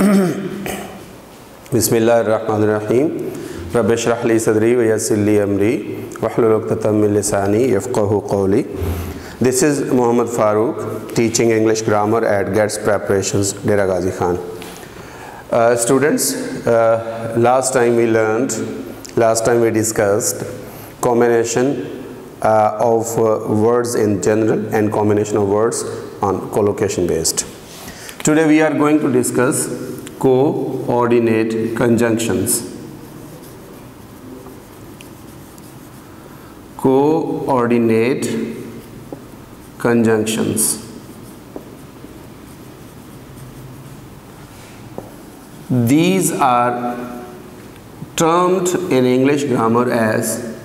बिस्मिल्लाहिर्रहमानिर्रहीम रब्बि इश्रह ली सदरी व यस्सिर ली अमरी वहलुल उक़दतम मिन लिसानी यफ़क़हू क़ौली. This is Muhammad Farooq teaching English grammar at GETS Preparations, Dera Ghazi Khan. Students, last time we discussed combination of words in general and combination of words on collocation based. Today we are going to discuss coordinate conjunctions. Coordinate conjunctions. These are termed in English grammar as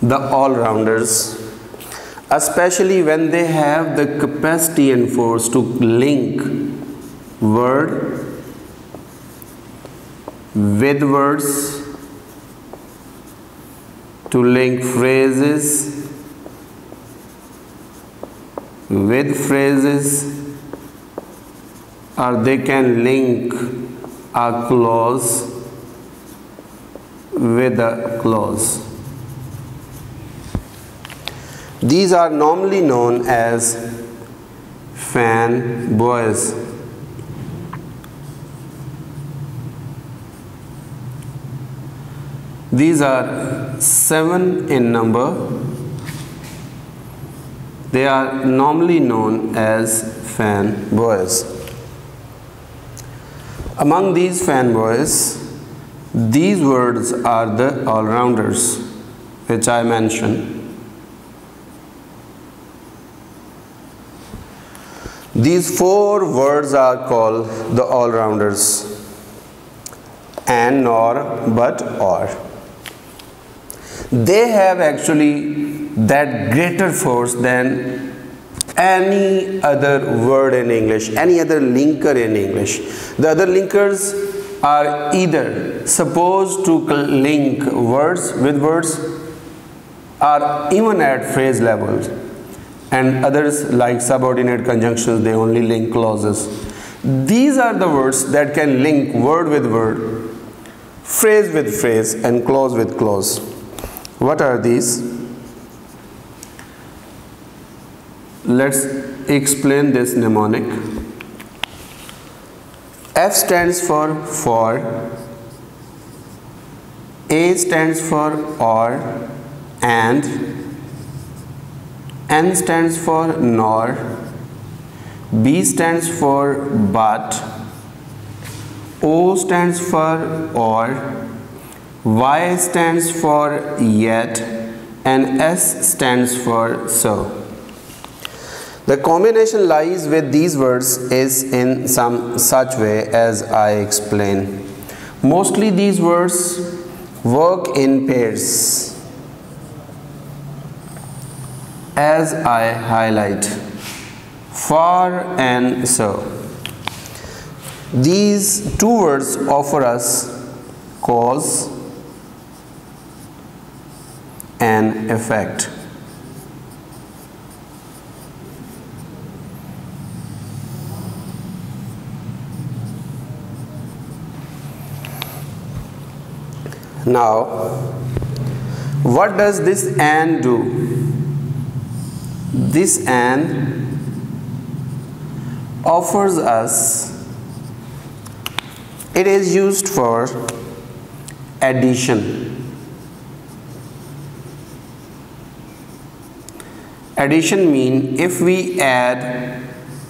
the all-rounders, especially when they have the capacity and force to link word with words, to link phrases with phrases, or they can link a clause with a clause. These are normally known as fanboys. These are 7 in number. They are normally known as fanboys. Among these fanboys, these words are the all-rounders, which I mentioned. These 4 words are called the all-rounders: and, nor, but, or. They have actually that greater force than any other word in English, any other linker in English. The other linkers are either supposed to link words with words or even at phrase level, and others like subordinate conjunctions, they only link clauses. These are the words that can link word with word, phrase with phrase, and clause with clause. What are these? Let's explain this mnemonic. F stands for, A stands for or, and, N stands for nor, B stands for but, O stands for or, Y stands for yet, and S stands for so. The combination lies with these words is in some such way as I explain. Mostly these words work in pairs, as I highlight, for and so. These 2 words offer us cause and effect. Now, what does this and do? This and offers us, it is used for addition. Addition means if we add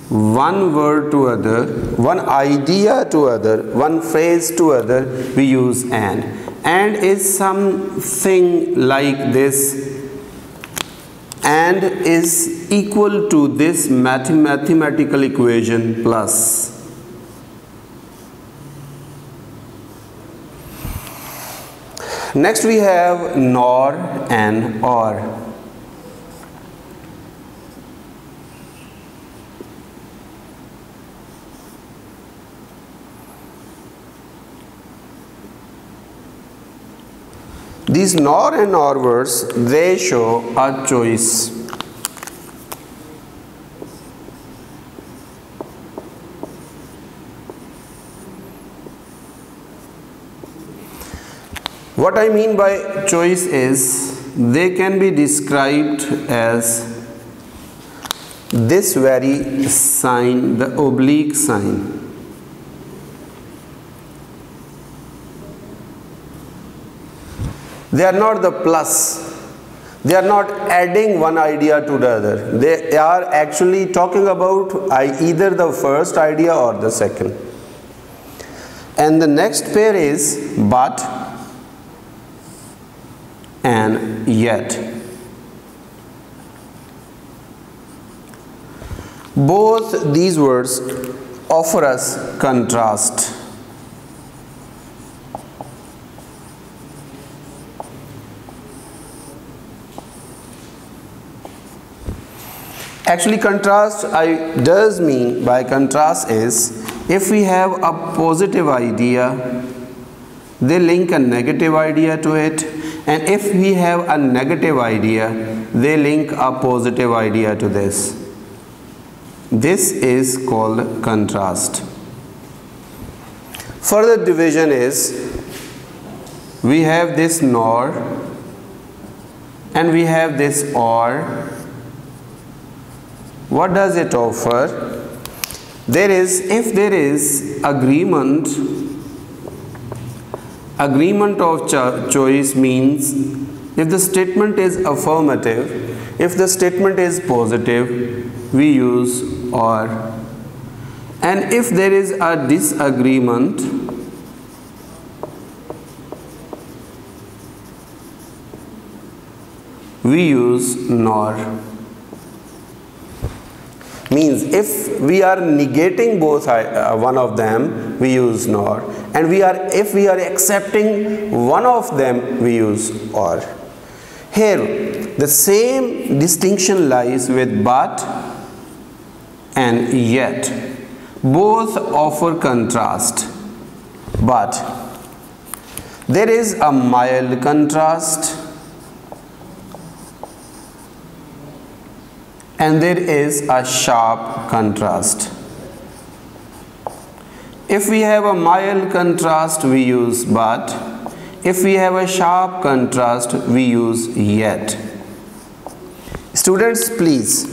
one word to other, one idea to other, one phrase to other, we use and. And is something like this, and is equal to this mathematical equation plus. Next we have nor and or. These nor and or words, they show a choice. What I mean by choice is they can be described as this very sign, the oblique sign. They are not the plus. They are not adding one idea to the other. They are actually talking about either the first idea or the second. And the next pair is but and yet. Both these words offer us contrast. Actually, contrast does mean by contrast is if we have a positive idea, they link a negative idea to it, and if we have a negative idea, they link a positive idea to this. This is called contrast. Further division is we have this nor and we have this or. What does it offer? If there is agreement of choice means if the statement is affirmative, if the statement is positive, we use or. And if there is a disagreement, we use nor. Means if we are negating both one of them, we use nor, and if we are accepting one of them, we use or. Here the same distinction lies with but and yet. Both offer contrast, but there is a mild contrast and there is a sharp contrast. If we have a mild contrast, we use but. If we have a sharp contrast, we use yet. Students, please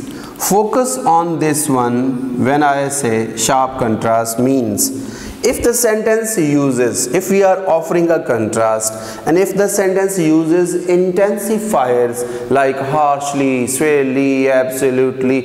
focus on this one. When I say sharp contrast means if the sentence uses, if we are offering a contrast, and if the sentence uses intensifiers like harshly, swayly, absolutely,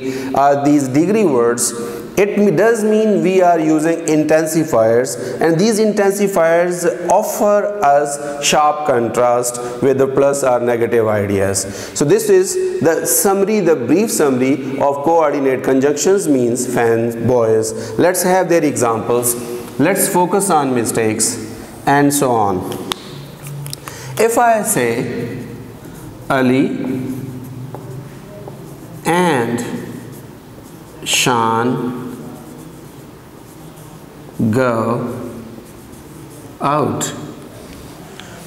these degree words, it does mean we are using intensifiers, and these intensifiers offer us sharp contrast with the plus or negative ideas. So this is the summary, the brief summary of coordinate conjunctions means fans, boys. Let's have their examples. Let's focus on mistakes and so on. If I say Ali and Shan go out.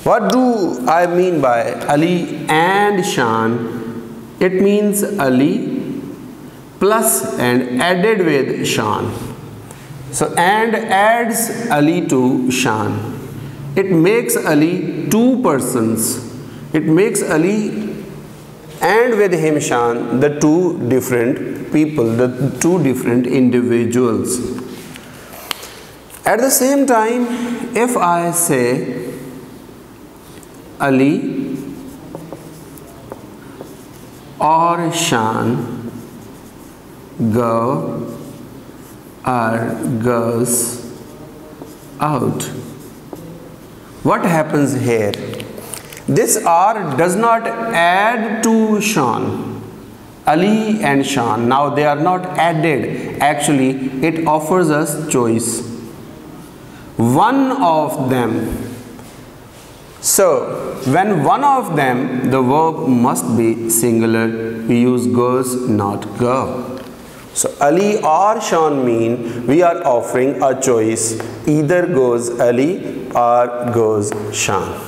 What do I mean by Ali and Shan? It means Ali plus and added with Shan. So and adds Ali to Shan. It makes Ali two persons. It makes Ali and with him Shan, the two different people, the two different individuals. At the same time, if I say Ali or Shan go or goes out, what happens here? This or does not add to Shan. Ali and Shan, now they are not added. Actually, it offers us choice. One of them. So, when one of them, the verb must be singular. We use goes, not go. So, Ali or Shan mean we are offering a choice. Either goes Ali or goes Shan.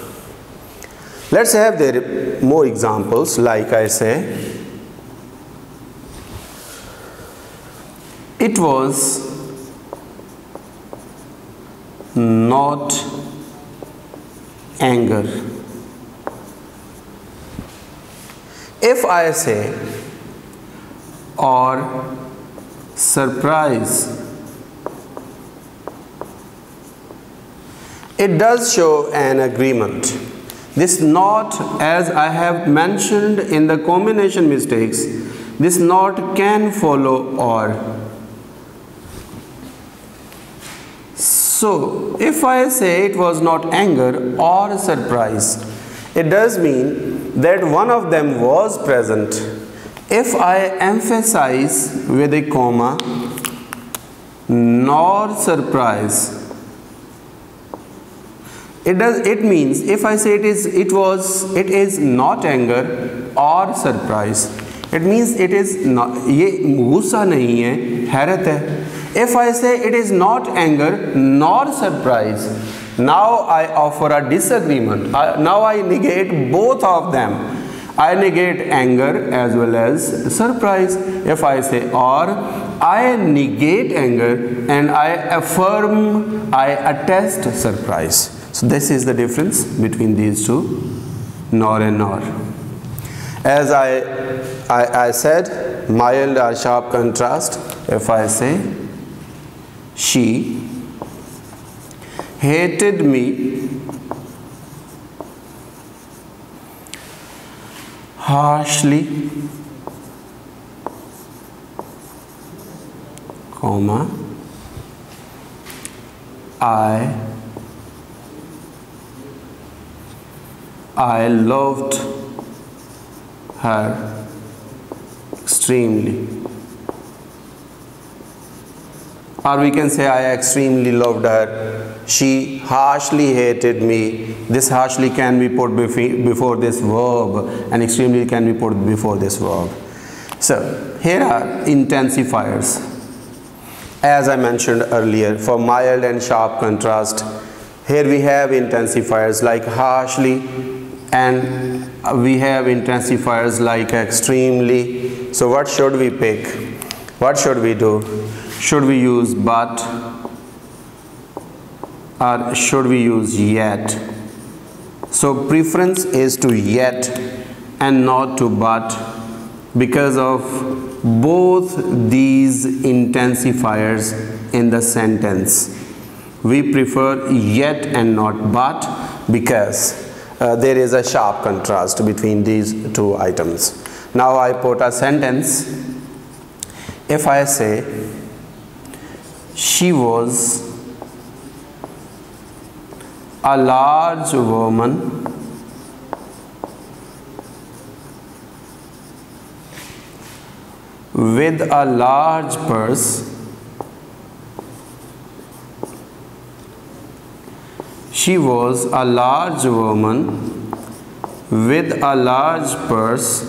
Let's have there more examples. Like I say, it was not anger. If I say or surprise, it does show an agreement. This not, as I have mentioned in the combination mistakes, this not can follow or. So if I say it was not anger or surprise, it does mean that one of them was present. If I emphasize with a comma, nor surprise, it means if I say it is not anger or surprise, it means it is not, ये गुस्सा नहीं है, हैरत है. If I say it is not anger nor surprise, now I offer a disagreement. Now I negate both of them. I negate anger as well as surprise. If I say or, I negate anger and I affirm, I attest surprise. So this is the difference between these two, nor and nor. As I said, mild or sharp contrast. If I say she hated me harshly, comma, I loved her extremely. Or we can say I extremely loved her. She harshly hated me. This harshly can be put before this verb, and extremely can be put before this verb. So here are intensifiers. As I mentioned earlier, for mild and sharp contrast, here we have intensifiers like harshly, and we have intensifiers like extremely. So what should we pick? What should we do? Should we use but or should we use yet? So preference is to yet and not to but, because of both these intensifiers in the sentence. We prefer yet and not but because there is a sharp contrast between these two items. Now I put a sentence. If I say she was a large woman with a large purse, she was a large woman with a large purse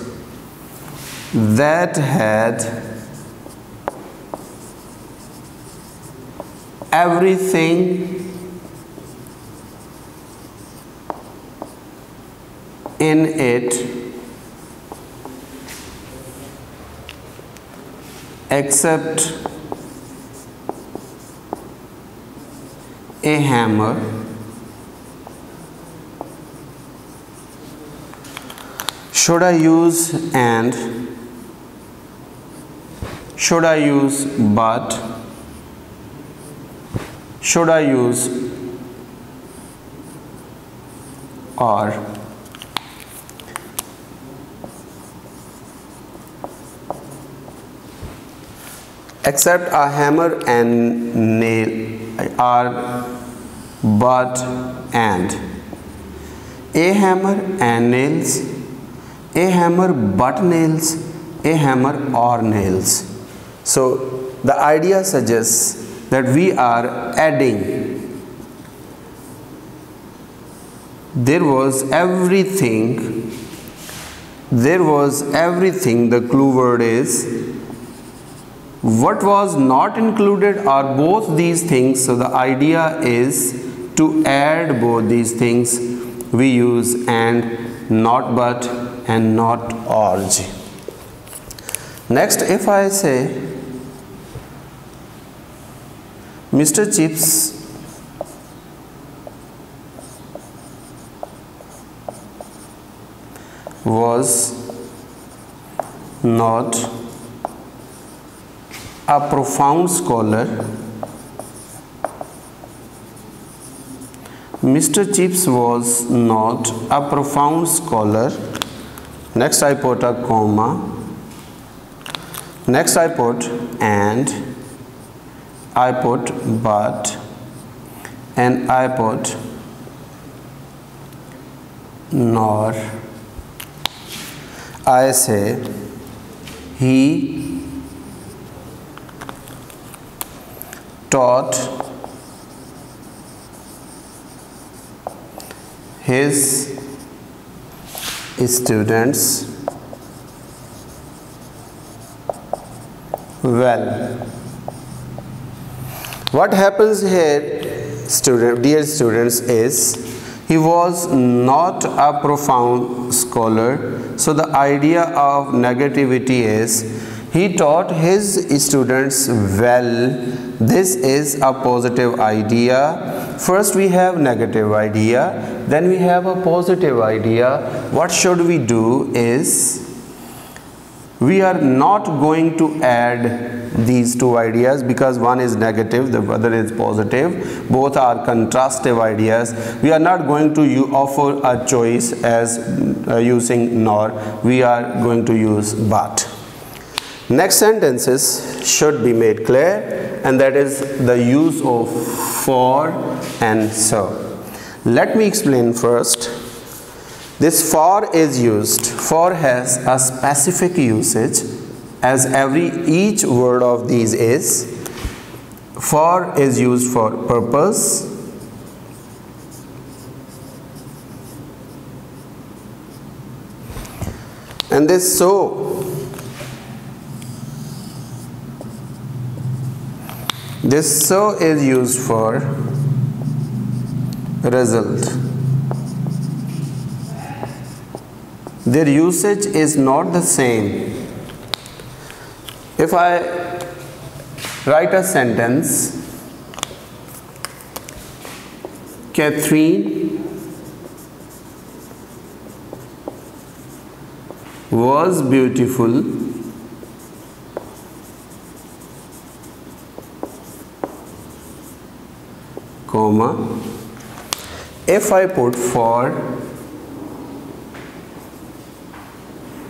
that had everything in it except a hammer. Should I use and? Should I use but? Should I use or? Except a hammer and nail are but and. A hammer and nails, a hammer but nails, a hammer or nails. So the idea suggests that we are adding. There was everything. There was everything. The clue word is. What was not included are both these things. So the idea is to add both these things. We use and, not but, and not or. Next, if I say Mr. Chips was not a profound scholar. Mr. Chips was not a profound scholar. Next I put a comma. Next I put and. I put but. And I put nor. I say he taught his students well. What happens here, dear students, is he was not a profound scholar. So the idea of negativity is he taught his students well. This is a positive idea. First we have negative idea, then we have a positive idea. What should we do is we are not going to add these two ideas because one is negative, the other is positive. Both are contrastive ideas. We are not going to offer a choice as using nor. We are going to use but. Next sentences should be made clear, and that is the use of for and so. Let me explain first. This for is used. For has a specific usage, as each word of these is. For is used for purpose. And this so. This so is used for result. Their usage is not the same. If I write a sentence, Catherine was beautiful, comma. If I put for,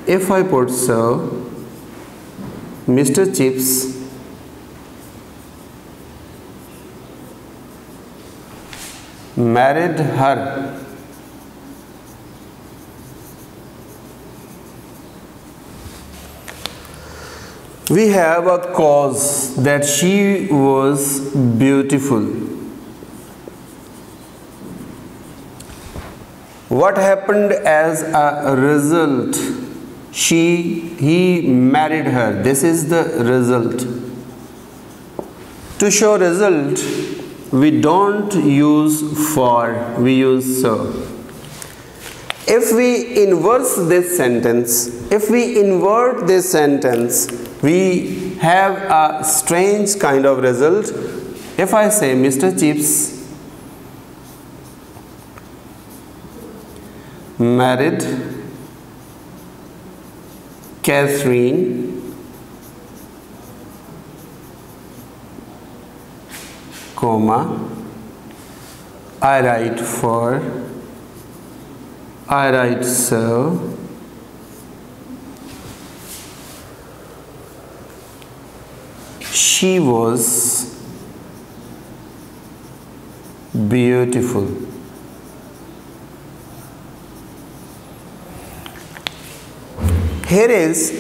if I put so, Mr. Chips married her. We have a cause that she was beautiful. What happened as a result? He married her. This is the result. To show result, we don't use for, we use so. If we inverse this sentence, if we invert this sentence, we have a strange kind of result. If I say Mr. Chips married Catherine, comma, I write for, I write so, she was beautiful. Here is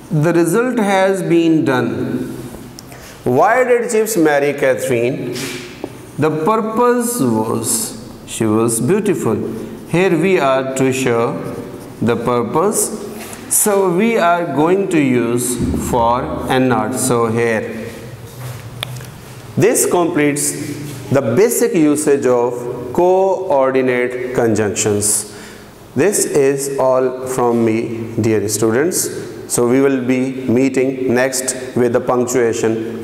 the result has been done. Why did Chips marry Catherine? The purpose was she was beautiful. Here we are to show the purpose. So we are going to use for and not. So here. This completes the basic usage of coordinate conjunctions. This is all from me, dear students. So we will be meeting next with the punctuation.